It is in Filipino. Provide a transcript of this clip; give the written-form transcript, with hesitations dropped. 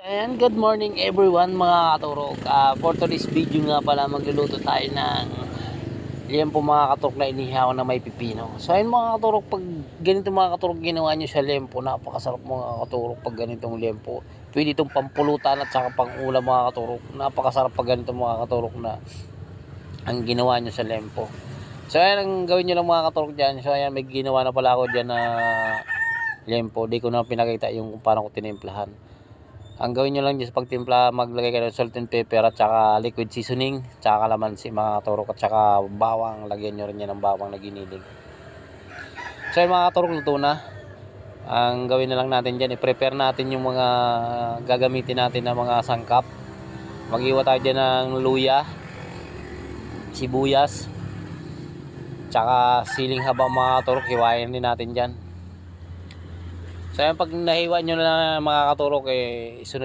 And good morning everyone mga katurok. For today's video nga pala magluluto tayo ng liempo mga katurok na inihaw na may pipino. So ayun mga katurok, pag ganito mga katurok ginawa nyo sa liempo, napakasarap mga katurok pag ganitong liempo. Pwede itong pampulutan at saka pang ulam mga katurok. Napakasarap pag ganito mga katurok na ang ginawa nyo sa liempo. So ayan ang gawin nyo lang mga katurok dyan. So ayan, may ginawa na pala ako dyan na liempo. Di ko na pinakita yung kung paano ko tinimplahan. Ang gawin nyo lang dyan sa pagtimpla, maglagay kayo ng salt and pepper at saka liquid seasoning, tsaka kalamansi mga katurok, at saka bawang. Lagyan nyo rin yan ng bawang na giniling. So yung mga katurok, luto na. Ang gawin na lang natin dyan, i-prepare natin yung mga gagamitin natin na mga sangkap. Mag-iwa tayo dyan ng luya, sibuyas, tsaka siling haba mga katurok. Hiwain din natin dyan. So yan, pag nahiwa nyo na mga katurok, isunod